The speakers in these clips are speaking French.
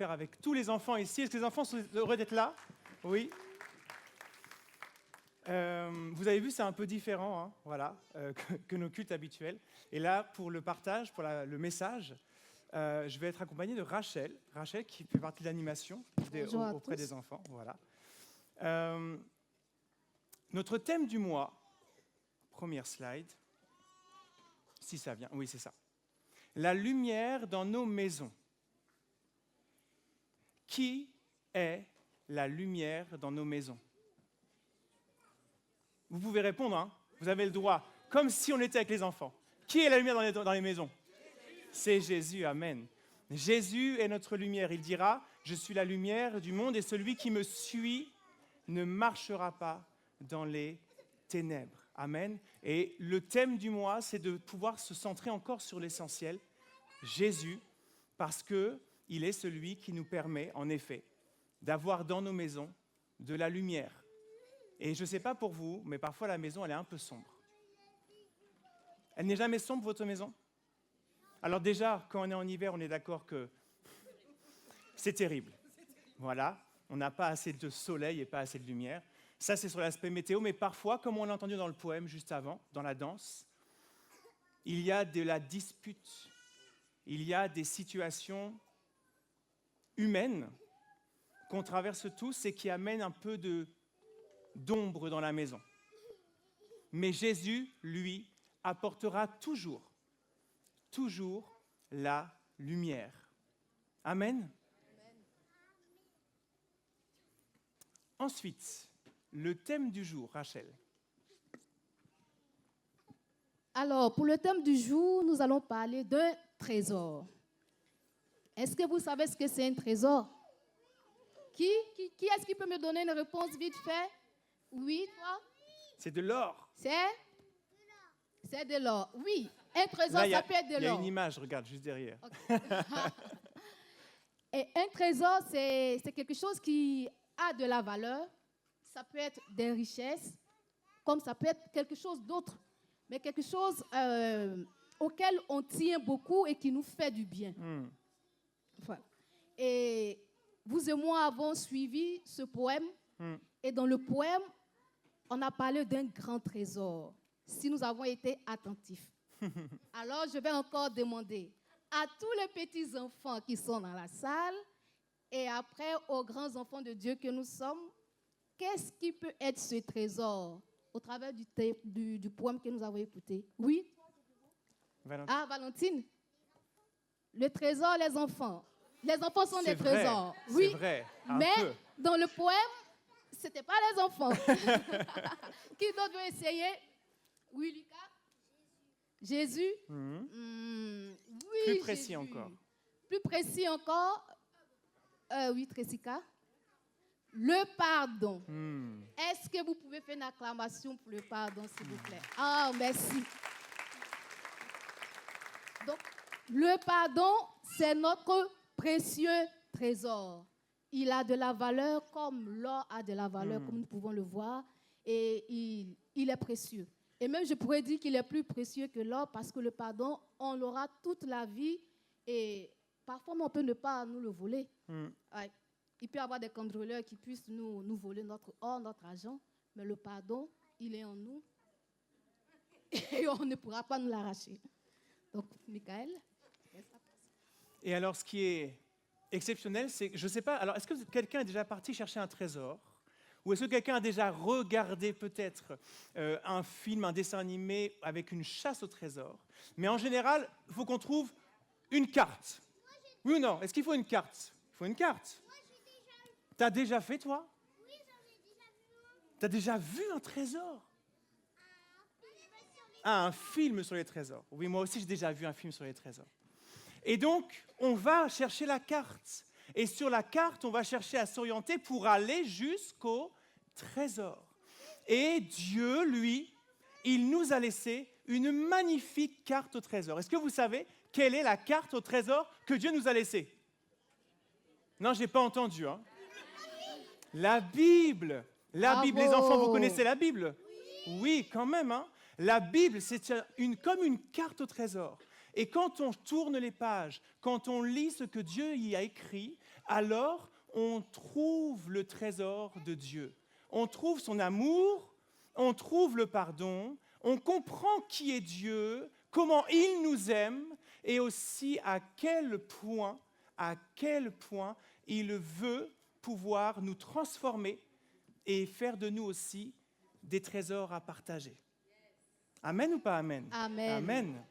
faire avec tous les enfants ici. Est-ce que les enfants sont heureux d'être là? Oui. Vous avez vu, c'est un peu différent, hein, voilà, que nos cultes habituels. Et là, pour le partage, pour le message, je vais être accompagné de Rachel. Rachel qui fait partie de l'animation auprès des enfants. Voilà. Notre thème du mois, première slide, si ça vient, oui c'est ça. La lumière dans nos maisons. Qui est la lumière dans nos maisons? Vous pouvez répondre, hein, vous avez le droit, comme si on était avec les enfants. Qui est la lumière dans les maisons? C'est Jésus, amen. Jésus est notre lumière. Il dira, je suis la lumière du monde et celui qui me suit ne marchera pas dans les ténèbres. Amen. Et le thème du mois, c'est de pouvoir se centrer encore sur l'essentiel, Jésus, parce qu'il est celui qui nous permet, en effet, d'avoir dans nos maisons de la lumière. Et je ne sais pas pour vous, mais parfois la maison, elle est un peu sombre. Elle n'est jamais sombre, votre maison? Alors déjà, quand on est en hiver, on est d'accord que c'est terrible. Voilà, on n'a pas assez de soleil et pas assez de lumière. Ça, c'est sur l'aspect météo, mais parfois, comme on l'a entendu dans le poème juste avant, dans la danse, il y a de la dispute, il y a des situations humaines qu'on traverse tous et qui amènent un peu d'ombre dans la maison. Mais Jésus, lui, apportera toujours la lumière. Amen. Ensuite, le thème du jour, Rachel. Alors, pour le thème du jour, nous allons parler d'un trésor. Est-ce que vous savez ce que c'est un trésor? Qui est-ce qui peut me donner une réponse vite fait? Oui, toi? C'est de l'or. C'est de l'or. Oui, un trésor, là, ça peut être de l'or. Il y a une image, regarde, juste derrière. Okay. Et un trésor, c'est quelque chose qui a de la valeur. Ça peut être des richesses, comme ça peut être quelque chose d'autre, mais quelque chose auquel on tient beaucoup et qui nous fait du bien. Voilà. Et vous et moi avons suivi ce poème. Et dans le poème, on a parlé d'un grand trésor, si nous avons été attentifs. Alors, je vais encore demander à tous les petits-enfants qui sont dans la salle et après aux grands enfants de Dieu que nous sommes, qu'est-ce qui peut être ce trésor au travers du poème que nous avons écouté? Oui? Valentine. Ah, Valentine. Le trésor, les enfants. Les enfants sont des trésors. Oui, c'est vrai. Mais dans le poème, ce n'était pas les enfants. Qui d'autre veut essayer? Oui, Lucas? Jésus? Oui, plus précis Jésus. encore. Plus précis encore? Oui, Tressica? Le pardon. Est-ce que vous pouvez faire une acclamation pour le pardon, s'il vous plaît? Ah, merci. Donc, le pardon, c'est notre précieux trésor. Il a de la valeur comme l'or a de la valeur, comme nous pouvons le voir, et il est précieux. Et même, je pourrais dire qu'il est plus précieux que l'or parce que le pardon, on l'aura toute la vie et parfois, on peut ne pas nous le voler. Ouais. Il peut y avoir des cambrioleurs qui puissent nous voler notre or, notre argent, mais le pardon, il est en nous et on ne pourra pas nous l'arracher. Donc, Michael. Et alors, ce qui est exceptionnel, c'est que, je ne sais pas, alors est-ce que quelqu'un est déjà parti chercher un trésor? Ou est-ce que quelqu'un a déjà regardé peut-être un film, un dessin animé avec une chasse au trésor? Mais en général, il faut qu'on trouve une carte. Oui ou non? Est-ce qu'il faut une carte? Il faut une carte. T'as déjà fait, toi? Oui, j'en ai déjà vu un. T'as déjà vu un trésor? Un film sur les trésors. Oui, moi aussi, j'ai déjà vu un film sur les trésors. Et donc, on va chercher la carte. Et sur la carte, on va chercher à s'orienter pour aller jusqu'au trésor. Et Dieu, lui, il nous a laissé une magnifique carte au trésor. Est-ce que vous savez quelle est la carte au trésor que Dieu nous a laissée? Non, je n'ai pas entendu. Hein. La Bible. La Bible. Les enfants, vous connaissez la Bible? Oui, quand même. Hein. La Bible, c'est comme une carte au trésor. Et quand on tourne les pages, quand on lit ce que Dieu y a écrit, alors on trouve le trésor de Dieu. On trouve son amour, on trouve le pardon, on comprend qui est Dieu, comment il nous aime et aussi à quel point il veut pouvoir nous transformer et faire de nous aussi des trésors à partager. Amen ou pas amen? Amen. Amen.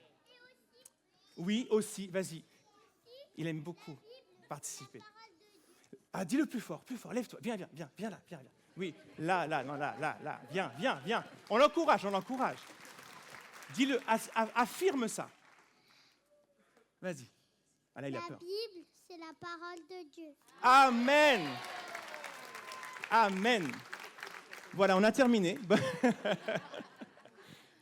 Oui, aussi, vas-y. Il aime beaucoup participer. Ah, dis-le plus fort, lève-toi, viens là. Oui, là, viens. On l'encourage. Dis-le, affirme ça. Vas-y. Ah là, il a La peur. Bible, c'est la parole de Dieu. Amen. Voilà, on a terminé.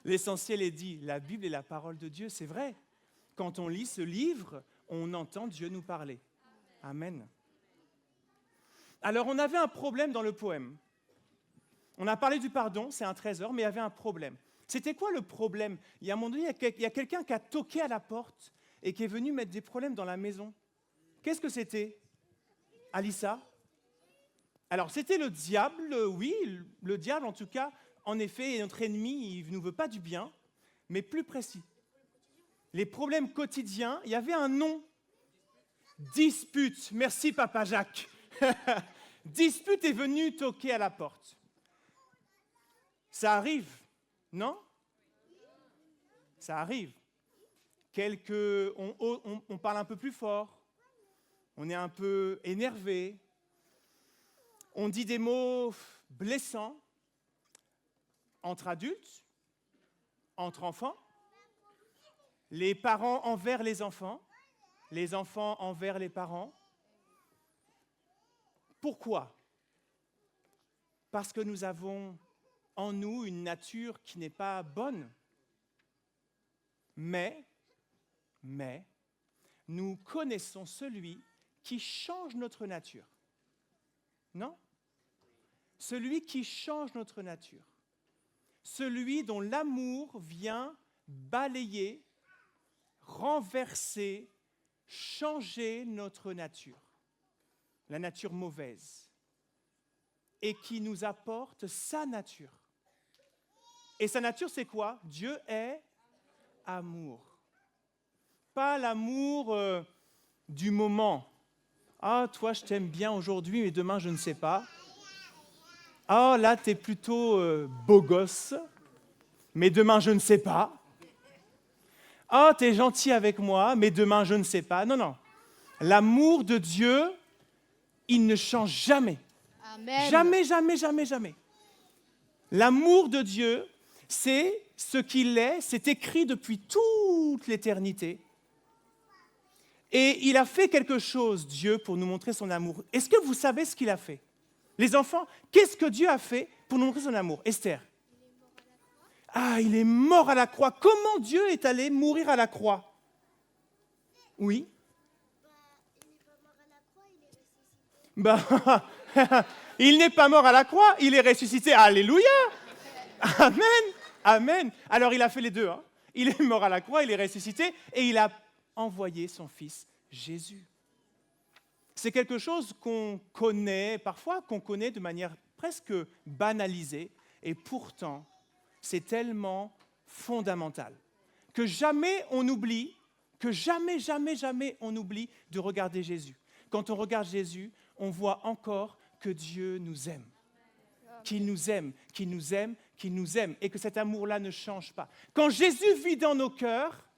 L'essentiel est dit, la Bible est la parole de Dieu, c'est vrai. Quand on lit ce livre, on entend Dieu nous parler. Amen. Alors, on avait un problème dans le poème. On a parlé du pardon, c'est un trésor, mais il y avait un problème. C'était quoi le problème? Il y a un moment donné, il y a quelqu'un qui a toqué à la porte et qui est venu mettre des problèmes dans la maison. Qu'est-ce que c'était? Alissa? Alors, c'était le diable, oui, le diable en tout cas, en effet, est notre ennemi, il ne nous veut pas du bien, mais plus précis. Les problèmes quotidiens, il y avait un nom. Dispute. Merci, Papa Jacques. Dispute est venu toquer à la porte. Ça arrive, non? Ça arrive. On parle un peu plus fort, on est un peu énervé, on dit des mots blessants entre adultes, entre enfants, les parents envers les enfants envers les parents. Pourquoi? Parce que nous avons en nous une nature qui n'est pas bonne. Mais, nous connaissons celui qui change notre nature. Non? Celui qui change notre nature. Celui dont l'amour vient balayer, renverser, changer notre nature. La nature mauvaise. Et qui nous apporte sa nature. Et sa nature, c'est quoi? Dieu est amour. Pas l'amour du moment. Ah, toi, je t'aime bien aujourd'hui, mais demain, je ne sais pas. Ah, là, tu es plutôt beau gosse, mais demain, je ne sais pas. Ah, tu es gentil avec moi, mais demain, je ne sais pas. Non. L'amour de Dieu, il ne change jamais. Amen. Jamais. L'amour de Dieu, c'est ce qu'il est, c'est écrit depuis toute l'éternité. Et il a fait quelque chose, Dieu, pour nous montrer son amour. Est-ce que vous savez ce qu'il a fait? Les enfants, qu'est-ce que Dieu a fait pour nous montrer son amour? Esther? Ah, il est mort à la croix. Comment Dieu est allé mourir à la croix? Oui? Il n'est pas mort à la croix, il est ressuscité. Alléluia! Amen. Alors il a fait les deux. Il est mort à la croix, il est ressuscité et il a envoyé son fils Jésus. C'est quelque chose qu'on connaît parfois, qu'on connaît de manière presque banalisée et pourtant c'est tellement fondamental que jamais on oublie, jamais on oublie de regarder Jésus. Quand on regarde Jésus, on voit encore que Dieu nous aime. Qu'il nous aime, et que cet amour-là ne change pas. Quand Jésus vit dans nos cœurs,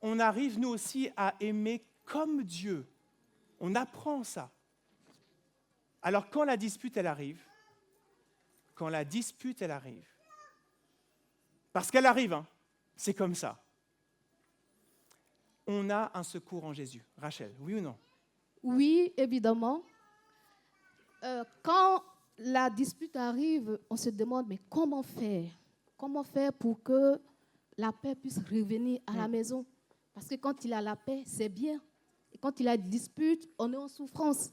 on arrive nous aussi à aimer comme Dieu. On apprend ça. Alors quand la dispute, elle arrive, parce qu'elle arrive, c'est comme ça, on a un secours en Jésus. Rachel, oui ou non? Oui, évidemment. Quand la dispute arrive, on se demande, mais comment faire? Comment faire pour que la paix puisse revenir à la maison? Parce que quand il a la paix, c'est bien. Et quand il a une dispute, on est en souffrance.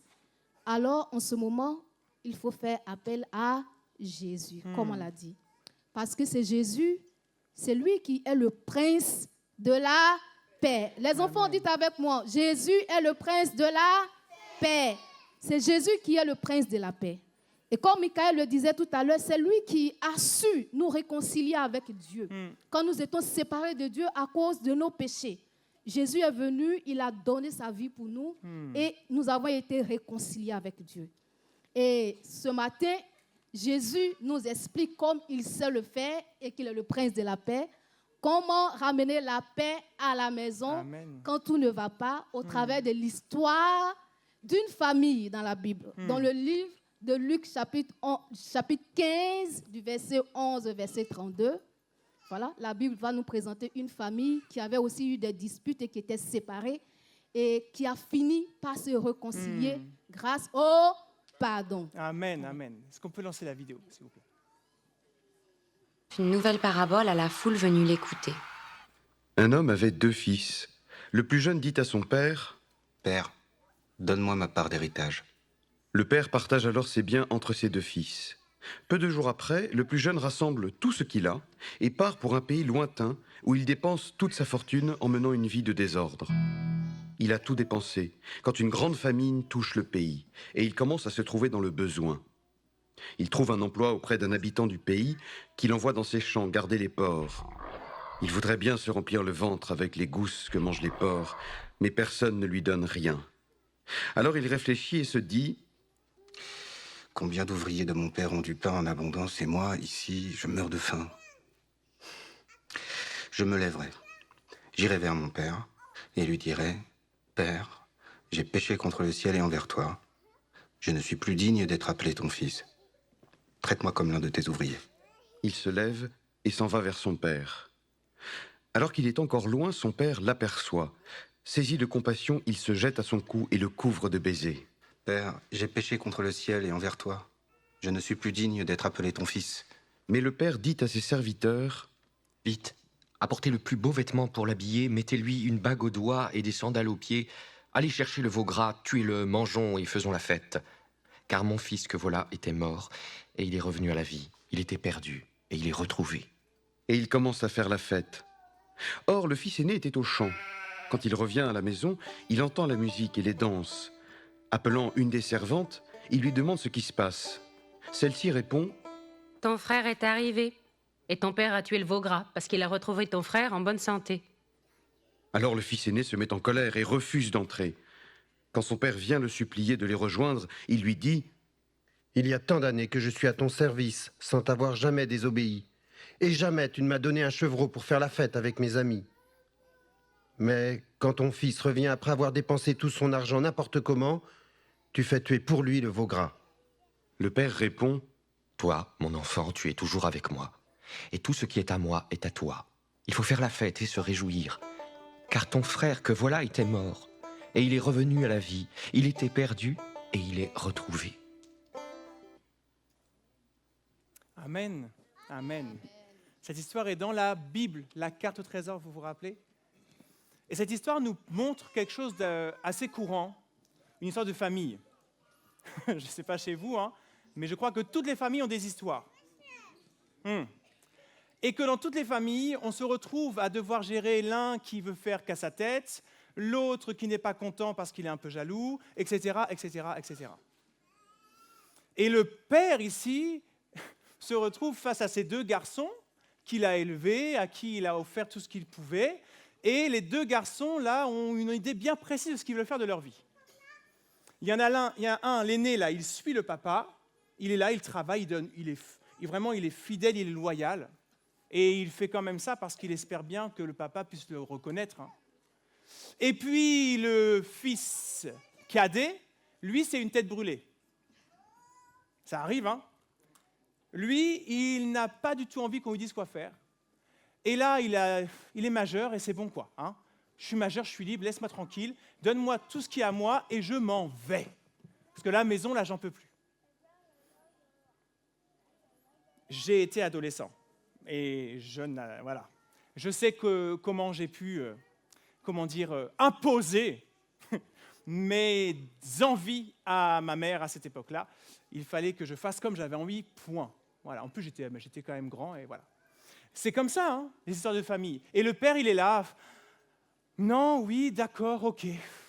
Alors, en ce moment, il faut faire appel à Jésus, comme on l'a dit. Parce que c'est Jésus, c'est lui qui est le prince de la paix. Les enfants, dites avec moi, Jésus est le prince de la paix. C'est Jésus qui est le prince de la paix. Et comme Michael le disait tout à l'heure, c'est lui qui a su nous réconcilier avec Dieu. Quand nous étions séparés de Dieu à cause de nos péchés, Jésus est venu, il a donné sa vie pour nous et nous avons été réconciliés avec Dieu. Et ce matin, Jésus nous explique comme il sait le faire et qu'il est le prince de la paix, comment ramener la paix à la maison Amen. quand tout ne va pas au travers de l'histoire d'une famille dans la Bible, dans le livre de Luc chapitre 15 du verset 11 au verset 32. Voilà, la Bible va nous présenter une famille qui avait aussi eu des disputes et qui était séparée et qui a fini par se réconcilier grâce au pardon. Amen, amen. Est-ce qu'on peut lancer la vidéo, s'il vous plaît? Une nouvelle parabole à la foule venue l'écouter. Un homme avait 2 fils. Le plus jeune dit à son père, « Père, donne-moi ma part d'héritage. » Le père partage alors ses biens entre ses 2 fils. Peu de jours après, le plus jeune rassemble tout ce qu'il a et part pour un pays lointain où il dépense toute sa fortune en menant une vie de désordre. Il a tout dépensé quand une grande famine touche le pays et il commence à se trouver dans le besoin. Il trouve un emploi auprès d'un habitant du pays qu'il envoie dans ses champs garder les porcs. Il voudrait bien se remplir le ventre avec les gousses que mangent les porcs, mais personne ne lui donne rien. Alors il réfléchit et se dit « Combien d'ouvriers de mon père ont du pain en abondance et moi, ici, je meurs de faim. Je me lèverai, j'irai vers mon père et lui dirai « Père, j'ai péché contre le ciel et envers toi. Je ne suis plus digne d'être appelé ton fils. Traite-moi comme l'un de tes ouvriers. » Il se lève et s'en va vers son père. Alors qu'il est encore loin, son père l'aperçoit. Saisi de compassion, il se jette à son cou et le couvre de baisers. « Père, j'ai péché contre le ciel et envers toi. Je ne suis plus digne d'être appelé ton fils. » Mais le père dit à ses serviteurs, « Vite, apportez le plus beau vêtement pour l'habiller, mettez-lui une bague au doigt et des sandales aux pieds. Allez chercher le veau gras, tuez-le, mangeons et faisons la fête. Car mon fils que voilà était mort, et il est revenu à la vie. Il était perdu, et il est retrouvé. » Et il commence à faire la fête. Or, le fils aîné était au champ. Quand il revient à la maison, il entend la musique et les danses. Appelant une des servantes, il lui demande ce qui se passe. Celle-ci répond « Ton frère est arrivé, et ton père a tué le veau gras, parce qu'il a retrouvé ton frère en bonne santé. » Alors le fils aîné se met en colère et refuse d'entrer. Quand son père vient le supplier de les rejoindre, il lui dit « Il y a tant d'années que je suis à ton service, sans t'avoir jamais désobéi. Et jamais tu ne m'as donné un chevreau pour faire la fête avec mes amis. Mais quand ton fils revient après avoir dépensé tout son argent n'importe comment, tu fais tuer pour lui le veau gras. » Le père répond « Toi, mon enfant, tu es toujours avec moi. Et tout ce qui est à moi est à toi. Il faut faire la fête et se réjouir. Car ton frère que voilà était mort, et il est revenu à la vie. Il était perdu, et il est retrouvé. » Amen, amen. Cette histoire est dans la Bible, la carte au trésor, vous vous rappelez? Et cette histoire nous montre quelque chose d'assez courant, une histoire de famille. Je ne sais pas chez vous, hein, mais je crois que toutes les familles ont des histoires. Et que dans toutes les familles, on se retrouve à devoir gérer l'un qui veut faire qu'à sa tête, l'autre qui n'est pas content parce qu'il est un peu jaloux, etc., etc., etc. Et le père ici se retrouve face à ces 2 garçons qu'il a élevés, à qui il a offert tout ce qu'il pouvait, et les 2 garçons là ont une idée bien précise de ce qu'ils veulent faire de leur vie. Il y a un, l'aîné là, il suit le papa, il est là, il travaille, il est fidèle, il est loyal. Et il fait quand même ça parce qu'il espère bien que le papa puisse le reconnaître. Et puis le fils cadet, lui, c'est une tête brûlée. Ça arrive, hein? Lui, il n'a pas du tout envie qu'on lui dise quoi faire. Et là, il est majeur et c'est bon quoi. Hein? Je suis majeur, je suis libre, laisse-moi tranquille, donne-moi tout ce qui est à moi et je m'en vais. Parce que la maison, là, j'en peux plus. J'ai été adolescent. Et voilà. Je sais comment j'ai pu, imposer mes envies à ma mère à cette époque-là. Il fallait que je fasse comme j'avais envie, point. Voilà. En plus, j'étais quand même grand et voilà. C'est comme ça, hein, les histoires de famille. Et le père, il est là. Non, oui, d'accord, ok.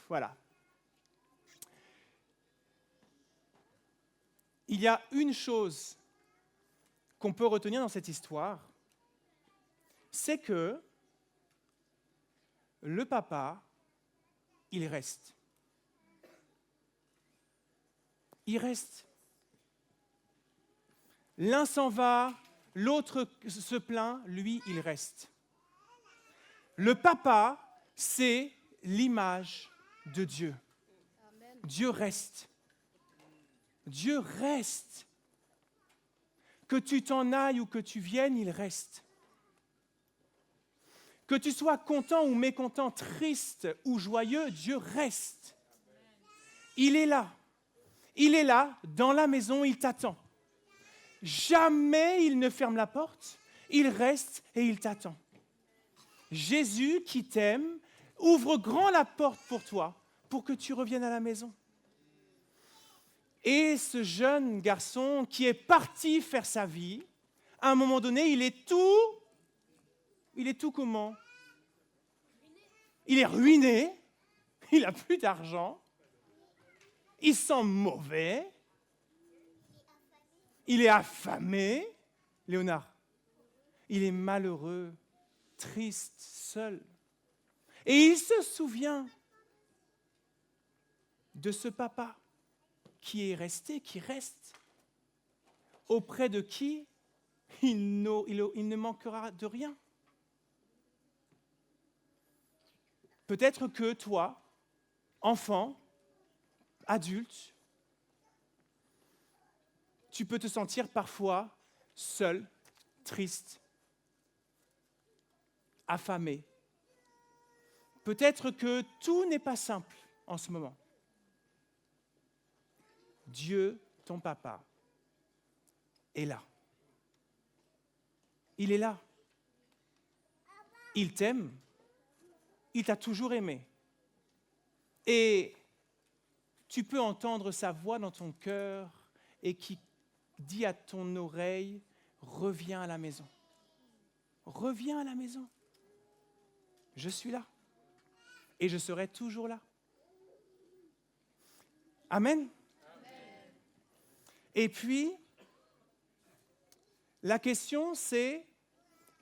Voilà. il y a une chose qu'on peut retenir dans cette histoire, c'est que le papa, il reste. Il reste. L'un s'en va, l'autre se plaint, lui, il reste. Le papa, c'est l'image de Dieu. Dieu reste. Dieu reste. Que tu t'en ailles ou que tu viennes, il reste. Que tu sois content ou mécontent, triste ou joyeux, Dieu reste. Il est là. Il est là, dans la maison, il t'attend. Jamais il ne ferme la porte, il reste et il t'attend. Jésus, qui t'aime, ouvre grand la porte pour toi, pour que tu reviennes à la maison. Et ce jeune garçon qui est parti faire sa vie, à un moment donné, il est tout comment? Il est ruiné, il n'a plus d'argent, il sent mauvais, il est affamé. Léonard, il est malheureux, triste, seul. Et il se souvient de ce papa qui est resté, qui reste, auprès de qui il ne manquera de rien. Peut-être que toi, enfant, adulte, tu peux te sentir parfois seul, triste, affamé. Peut-être que tout n'est pas simple en ce moment. Dieu, ton papa, est là. Il est là. Il t'aime. Il t'a toujours aimé. Et tu peux entendre sa voix dans ton cœur et qui dit à ton oreille, reviens à la maison. Reviens à la maison. Je suis là. Et je serai toujours là. Amen. Et puis, la question c'est,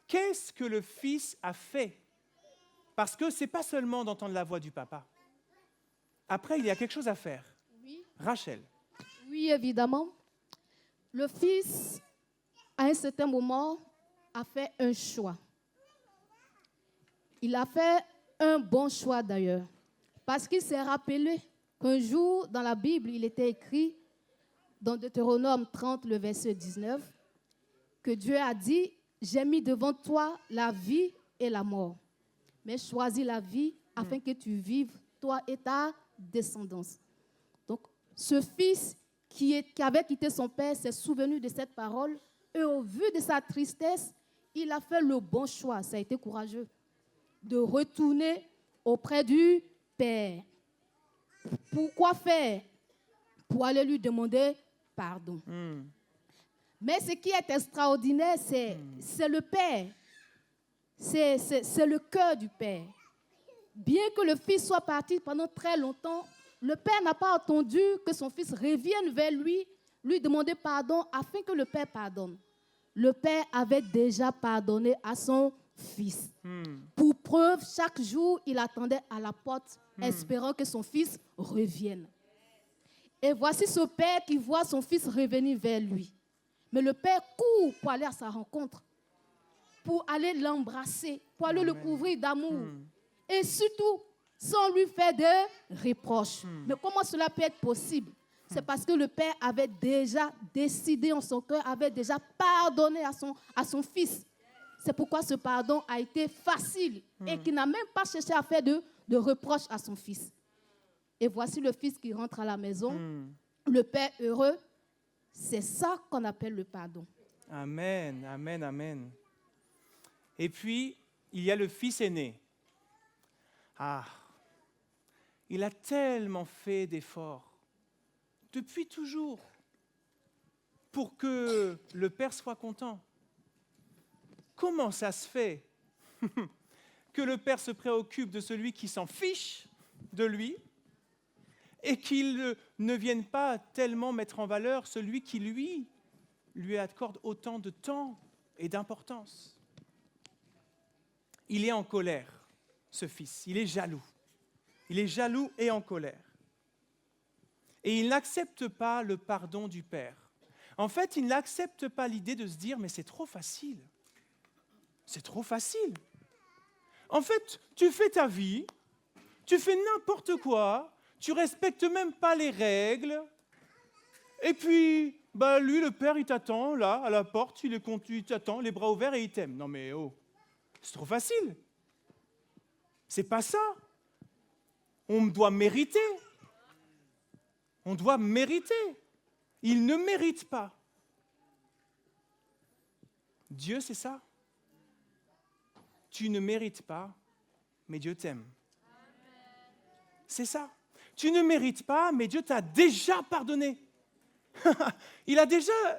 qu'est-ce que le Fils a fait? Parce que ce n'est pas seulement d'entendre la voix du papa. Après, il y a quelque chose à faire. Oui. Rachel. Oui, évidemment. Le Fils, à un certain moment, a fait un choix. Il a fait un bon choix d'ailleurs. Parce qu'il s'est rappelé qu'un jour, dans la Bible, il était écrit, dans Deutéronome 30, le verset 19, que Dieu a dit, j'ai mis devant toi la vie et la mort. Mais choisis la vie afin que tu vives, toi et ta descendance. Donc, ce fils qui avait quitté son père s'est souvenu de cette parole et au vu de sa tristesse, il a fait le bon choix, ça a été courageux, de retourner auprès du Père. Pourquoi faire? Pour aller lui demander pardon. Mais ce qui est extraordinaire, c'est le Père. C'est le cœur du Père. Bien que le Fils soit parti pendant très longtemps, le Père n'a pas attendu que son Fils revienne vers lui demander pardon afin que le Père pardonne. Le Père avait déjà pardonné à son Fils. Pour preuve, chaque jour, il attendait à la porte, espérant que son Fils revienne. Et voici ce Père qui voit son Fils revenir vers lui. Mais le Père court pour aller à sa rencontre, pour aller l'embrasser, pour aller le couvrir d'amour. Et surtout, sans lui faire de reproches. Mais comment cela peut être possible? C'est parce que le Père avait déjà décidé en son cœur, avait déjà pardonné à son Fils. C'est pourquoi ce pardon a été facile et qu'il n'a même pas cherché à faire de reproches à son Fils. Et voici le Fils qui rentre à la maison, le Père heureux. C'est ça qu'on appelle le pardon. Amen, amen, amen. Et puis, il y a le Fils aîné. Ah, il a tellement fait d'efforts, depuis toujours, pour que le Père soit content. Comment ça se fait que le Père se préoccupe de celui qui s'en fiche de lui et qu'il ne viennent pas tellement mettre en valeur celui qui, lui accorde autant de temps et d'importance. Il est en colère, ce fils, il est jaloux. Il est jaloux et en colère. Et il n'accepte pas le pardon du Père. En fait, il n'accepte pas l'idée de se dire « mais c'est trop facile. C'est trop facile. En fait, tu fais ta vie, tu fais n'importe quoi, tu respectes même pas les règles. Et puis, lui, le Père, il t'attend là, à la porte, il t'attend, les bras ouverts et il t'aime. Non mais oh, c'est trop facile. C'est pas ça. On doit mériter. On doit mériter. Il ne mérite pas. Dieu, c'est ça. Tu ne mérites pas, mais Dieu t'aime. C'est ça. Tu ne mérites pas, mais Dieu t'a déjà pardonné.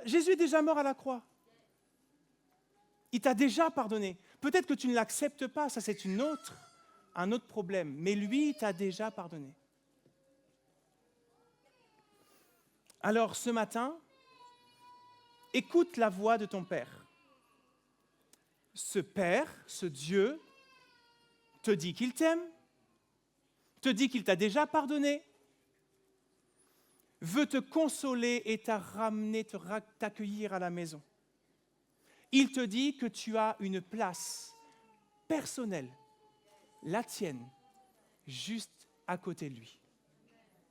Jésus est déjà mort à la croix. Il t'a déjà pardonné. Peut-être que tu ne l'acceptes pas, ça c'est un autre problème. Mais lui, il t'a déjà pardonné. Alors ce matin, écoute la voix de ton Père. Ce Père, ce Dieu, te dit qu'il t'aime, te dit qu'il t'a déjà pardonné, veut te consoler et t'accueillir à la maison. Il te dit que tu as une place personnelle, la tienne, juste à côté de lui,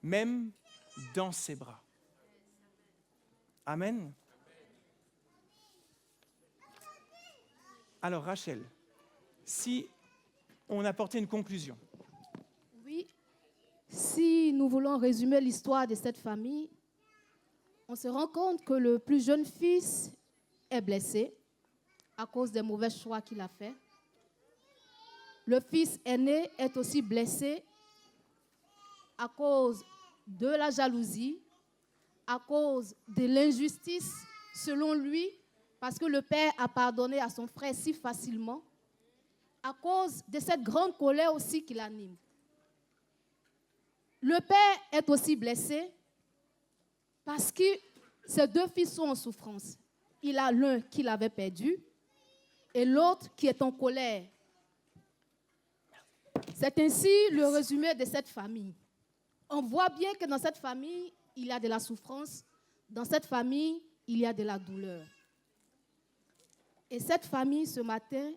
même dans ses bras. Amen. Alors Rachel, si on apportait une conclusion. Oui, si nous voulons résumer l'histoire de cette famille, on se rend compte que le plus jeune fils est blessé à cause des mauvais choix qu'il a faits. Le fils aîné est aussi blessé à cause de la jalousie, à cause de l'injustice, selon lui, parce que le père a pardonné à son frère si facilement, à cause de cette grande colère aussi qui l'anime. Le père est aussi blessé parce que ses deux fils sont en souffrance. Il a l'un qu'il avait perdu et l'autre qui est en colère. C'est ainsi le résumé de cette famille. On voit bien que dans cette famille, il y a de la souffrance. Dans cette famille, il y a de la douleur. Et cette famille, ce matin,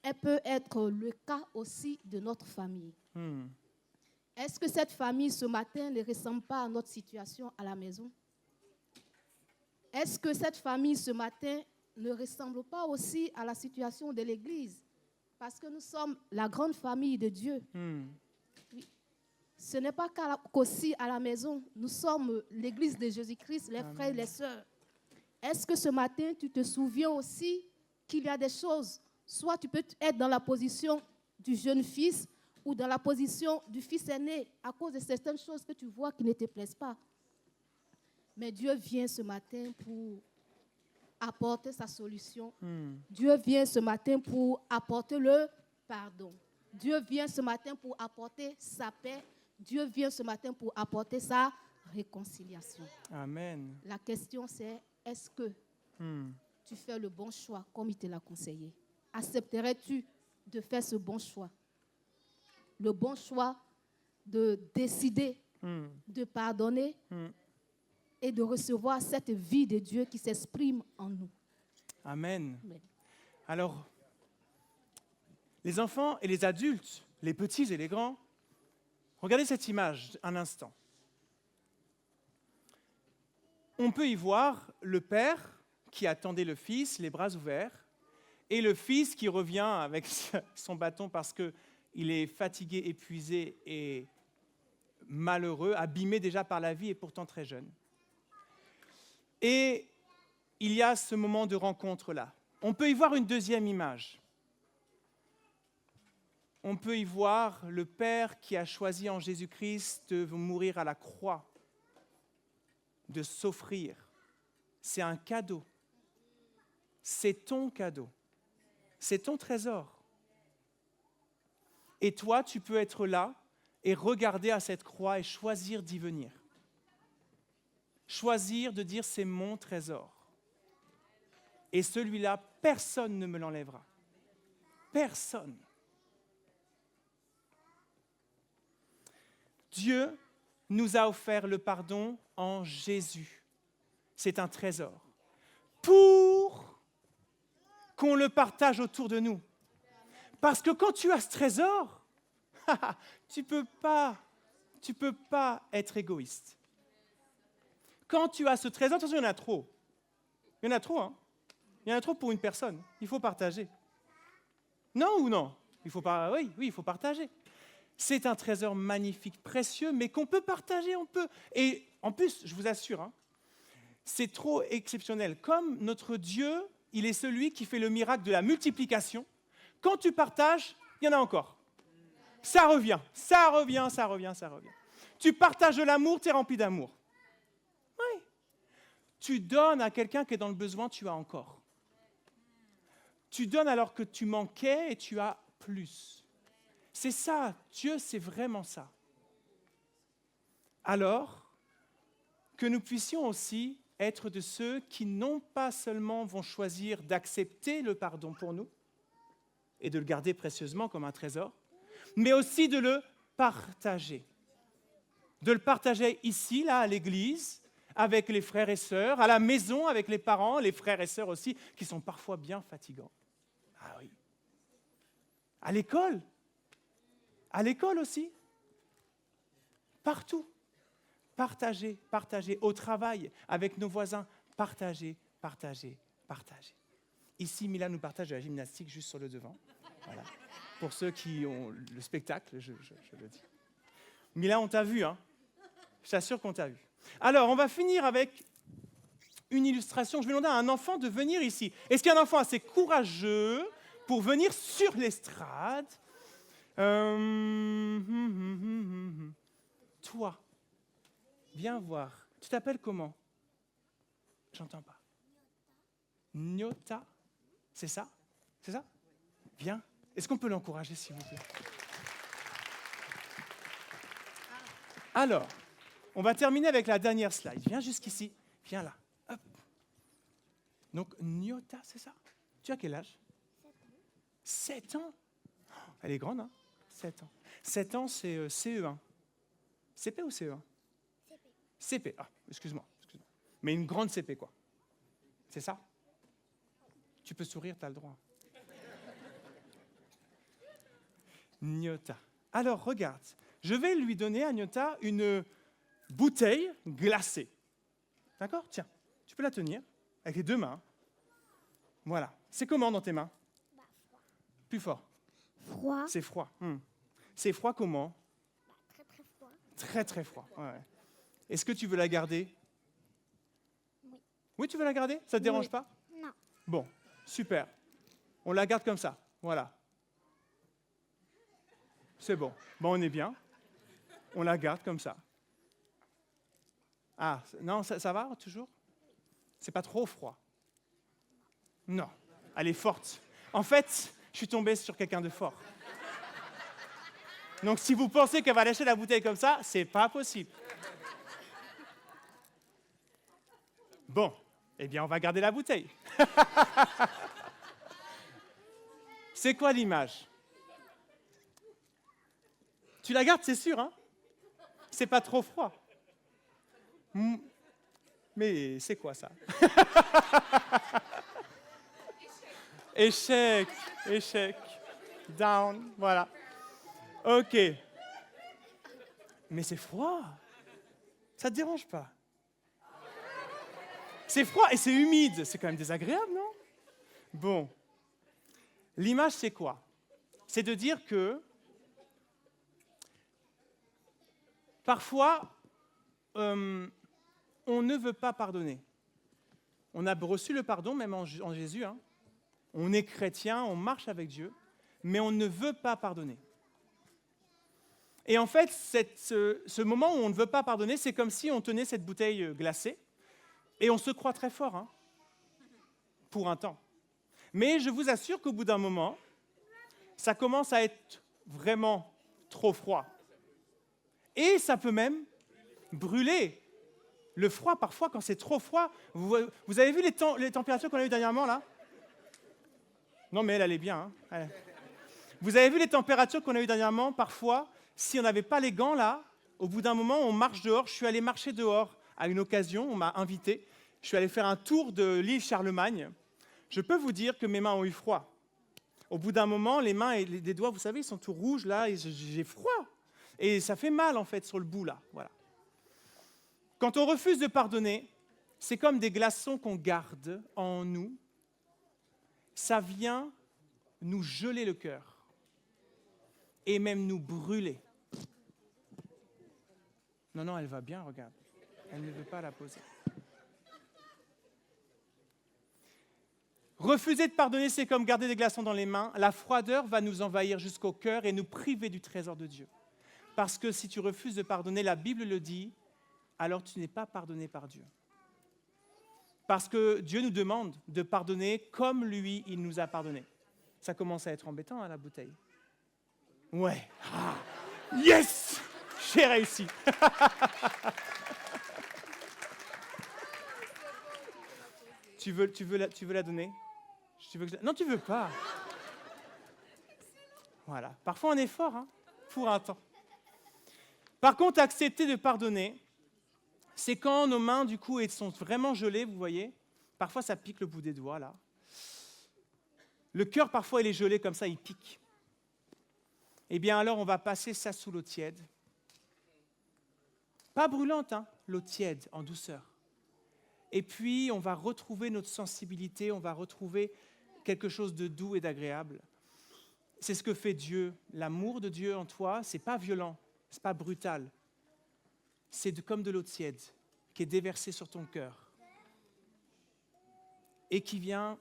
elle peut être le cas aussi de notre famille. Est-ce que cette famille, ce matin, ne ressemble pas à notre situation à la maison? Est-ce que cette famille, ce matin, ne ressemble pas aussi à la situation de l'Église? Parce que nous sommes la grande famille de Dieu. Oui. Ce n'est pas qu'aussi à la maison. Nous sommes l'Église de Jésus-Christ, les frères et les sœurs. Est-ce que ce matin, tu te souviens aussi qu'il y a des choses, soit tu peux être dans la position du jeune fils ou dans la position du fils aîné à cause de certaines choses que tu vois qui ne te plaisent pas. Mais Dieu vient ce matin pour apporter sa solution. Dieu vient ce matin pour apporter le pardon. Dieu vient ce matin pour apporter sa paix. Dieu vient ce matin pour apporter sa réconciliation. Amen. La question c'est, est-ce que tu fais le bon choix comme il te l'a conseillé? Accepterais-tu de faire ce bon choix? Le bon choix de décider de pardonner et de recevoir cette vie de Dieu qui s'exprime en nous. Amen. Alors, les enfants et les adultes, les petits et les grands, regardez cette image un instant. On peut y voir le père qui attendait le fils, les bras ouverts, et le fils qui revient avec son bâton parce qu'il est fatigué, épuisé et malheureux, abîmé déjà par la vie et pourtant très jeune. Et il y a ce moment de rencontre-là. On peut y voir une deuxième image. On peut y voir le Père qui a choisi en Jésus-Christ de mourir à la croix, de s'offrir. C'est un cadeau. C'est ton cadeau. C'est ton trésor. Et toi, tu peux être là et regarder à cette croix et choisir d'y venir. Choisir de dire c'est mon trésor. Et celui-là, personne ne me l'enlèvera. Personne. Dieu nous a offert le pardon en Jésus. C'est un trésor. Pour qu'on le partage autour de nous. Parce que quand tu as ce trésor, tu peux pas être égoïste. Quand tu as ce trésor, attention, il y en a trop. Il y en a trop, hein. Il y en a trop pour une personne. Il faut partager. Non ou non? Il faut pas. Oui, il faut partager. C'est un trésor magnifique, précieux, mais qu'on peut partager, on peut. Et en plus, je vous assure, hein, c'est trop exceptionnel. Comme notre Dieu, il est celui qui fait le miracle de la multiplication. Quand tu partages, il y en a encore. Ça revient, ça revient, ça revient, ça revient. Tu partages de l'amour, tu es rempli d'amour. Oui. Tu donnes à quelqu'un qui est dans le besoin, tu as encore. Tu donnes alors que tu manquais et tu as plus. C'est ça, Dieu, c'est vraiment ça. Alors, que nous puissions aussi être de ceux qui non pas seulement vont choisir d'accepter le pardon pour nous et de le garder précieusement comme un trésor, mais aussi de le partager. De le partager ici, là, à l'église, avec les frères et sœurs, à la maison, avec les parents, les frères et sœurs aussi, qui sont parfois bien fatigants. Ah oui. À l'école aussi. Partout. Partager, partager. Au travail, avec nos voisins, partager, partager, partager. Ici, Mila nous partage de la gymnastique juste sur le devant. Voilà. Pour ceux qui ont le spectacle, je le dis. Mila, on t'a vu, hein? Je t'assure qu'on t'a vu. Alors, on va finir avec une illustration. Je vais demander à un enfant de venir ici. Est-ce qu'il y a un enfant assez courageux pour venir sur l'estrade? Toi, viens voir. Tu t'appelles comment? J'entends pas. Nyota? C'est ça? C'est ça? Viens. Est-ce qu'on peut l'encourager, s'il vous plaît? Alors, on va terminer avec la dernière slide. Viens jusqu'ici. Viens là. Hop. Donc, Nyota, c'est ça? Tu as quel âge? 7 ans. Elle est grande, hein? 7 ans. 7 ans, c'est CE1. CP ou CE1? CP. CP. Ah, excuse-moi. Mais une grande CP, quoi. C'est ça? Tu peux sourire, tu as le droit. Nyota. Alors, regarde. Je vais lui donner à Nyota une bouteille glacée. D'accord? Tiens, tu peux la tenir avec les 2 mains. Voilà. C'est comment dans tes mains? Froid. Plus fort. Froid. C'est froid. C'est froid comment? Très très froid. Très très froid. Ouais. Est-ce que tu veux la garder? Oui. Oui, tu veux la garder? Ça ne te dérange pas? Non. Bon, super. On la garde comme ça. Voilà. C'est bon. Bon, on est bien. On la garde comme ça. Ah, non, ça va toujours? C'est pas trop froid? Non. Elle est forte. En fait, je suis tombé sur quelqu'un de fort. Donc, si vous pensez qu'elle va lâcher la bouteille comme ça, c'est pas possible. Bon, eh bien, on va garder la bouteille. C'est quoi l'image? Tu la gardes, c'est sûr, hein? C'est pas trop froid. Mais c'est quoi ça? Échec, échec, down, voilà. Ok. Mais c'est froid. Ça te dérange pas? C'est froid et c'est humide. C'est quand même désagréable, non? Bon. L'image, c'est quoi? C'est de dire que parfois, on ne veut pas pardonner. On a reçu le pardon, même en Jésus. Hein. On est chrétien, on marche avec Dieu, mais on ne veut pas pardonner. Et en fait, ce moment où on ne veut pas pardonner, c'est comme si on tenait cette bouteille glacée et on se croit très fort, hein, pour un temps. Mais je vous assure qu'au bout d'un moment, ça commence à être vraiment trop froid. Et ça peut même brûler. Le froid, parfois, quand c'est trop froid, vous avez vu les températures qu'on a eues dernièrement, là? Non, mais elle est bien. Hein. Vous avez vu les températures qu'on a eues dernièrement? Parfois, si on n'avait pas les gants, là, au bout d'un moment, on marche dehors. Je suis allé marcher dehors à une occasion, on m'a invité. Je suis allé faire un tour de l'île Charlemagne. Je peux vous dire que mes mains ont eu froid. Au bout d'un moment, les mains et les doigts, vous savez, ils sont tout rouges, là, et j'ai froid. Et ça fait mal, en fait, sur le bout, là. Voilà. Quand on refuse de pardonner, c'est comme des glaçons qu'on garde en nous. Ça vient nous geler le cœur et même nous brûler. Non, elle va bien, regarde. Elle ne veut pas la poser. Refuser de pardonner, c'est comme garder des glaçons dans les mains. La froideur va nous envahir jusqu'au cœur et nous priver du trésor de Dieu. Parce que si tu refuses de pardonner, la Bible le dit, alors tu n'es pas pardonné par Dieu. Parce que Dieu nous demande de pardonner comme lui, il nous a pardonné. Ça commence à être embêtant, hein, la bouteille. Ouais. Ah. Yes! J'ai réussi. Tu veux la donner? Non, tu veux pas. Voilà. Parfois, on est fort, hein, pour un temps. Par contre, accepter de pardonner, c'est quand nos mains, du coup, sont vraiment gelées, vous voyez. Parfois, ça pique le bout des doigts, là. Le cœur, parfois, il est gelé comme ça, il pique. Eh bien, alors, on va passer ça sous l'eau tiède. Pas brûlante, hein, l'eau tiède, en douceur. Et puis, on va retrouver notre sensibilité, on va retrouver quelque chose de doux et d'agréable. C'est ce que fait Dieu. L'amour de Dieu en toi, c'est pas violent, c'est pas brutal. C'est comme de l'eau tiède qui est déversée sur ton cœur et qui vient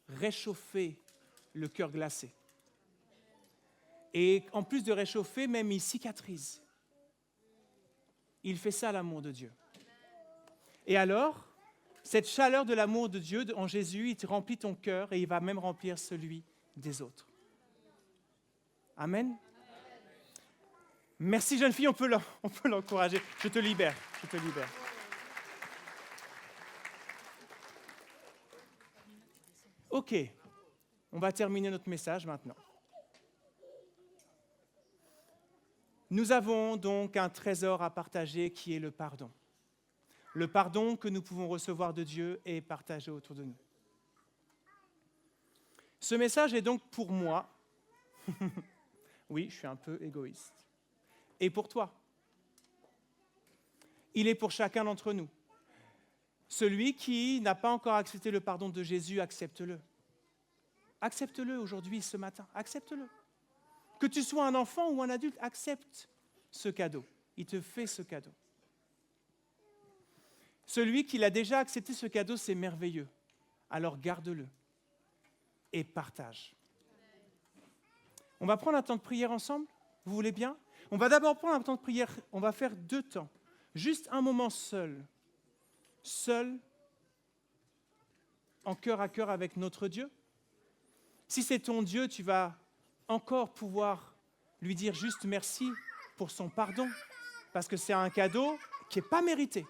réchauffer le cœur glacé. Et en plus de réchauffer, même il cicatrise. Il fait ça, l'amour de Dieu. Et alors, cette chaleur de l'amour de Dieu en Jésus, il te remplit ton cœur et il va même remplir celui des autres. Amen. Merci, jeune fille, on peut l'encourager. Je te libère. Ok, on va terminer notre message maintenant. Nous avons donc un trésor à partager qui est le pardon. Le pardon que nous pouvons recevoir de Dieu et partager autour de nous. Ce message est donc pour moi. Oui, je suis un peu égoïste. Et pour toi. Il est pour chacun d'entre nous. Celui qui n'a pas encore accepté le pardon de Jésus, accepte-le. Accepte-le aujourd'hui, ce matin. Accepte-le. Que tu sois un enfant ou un adulte, accepte ce cadeau. Il te fait ce cadeau. Celui qui l'a déjà accepté ce cadeau, c'est merveilleux. Alors garde-le et partage. On va prendre un temps de prière ensemble. Vous voulez bien? On va d'abord prendre un temps de prière. On va faire 2 temps. Juste un moment seul. Seul, en cœur à cœur avec notre Dieu. Si c'est ton Dieu, tu vas encore pouvoir lui dire juste merci pour son pardon, parce que c'est un cadeau qui n'est pas mérité.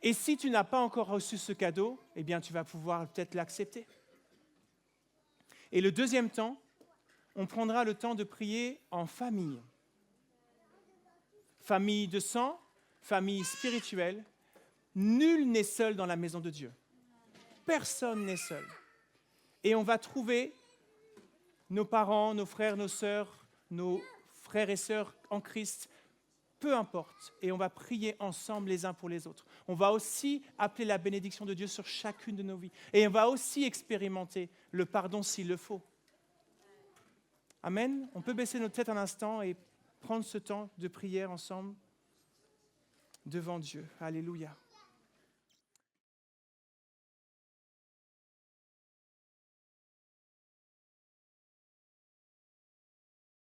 Et si tu n'as pas encore reçu ce cadeau, eh bien tu vas pouvoir peut-être l'accepter. Et le deuxième temps, on prendra le temps de prier en famille. Famille de sang, famille spirituelle. Nul n'est seul dans la maison de Dieu. Personne n'est seul. Et on va trouver nos parents, nos frères, nos sœurs, nos frères et sœurs en Christ, peu importe. Et on va prier ensemble les uns pour les autres. On va aussi appeler la bénédiction de Dieu sur chacune de nos vies. Et on va aussi expérimenter le pardon s'il le faut. Amen. On peut baisser notre tête un instant et prendre ce temps de prière ensemble devant Dieu. Alléluia.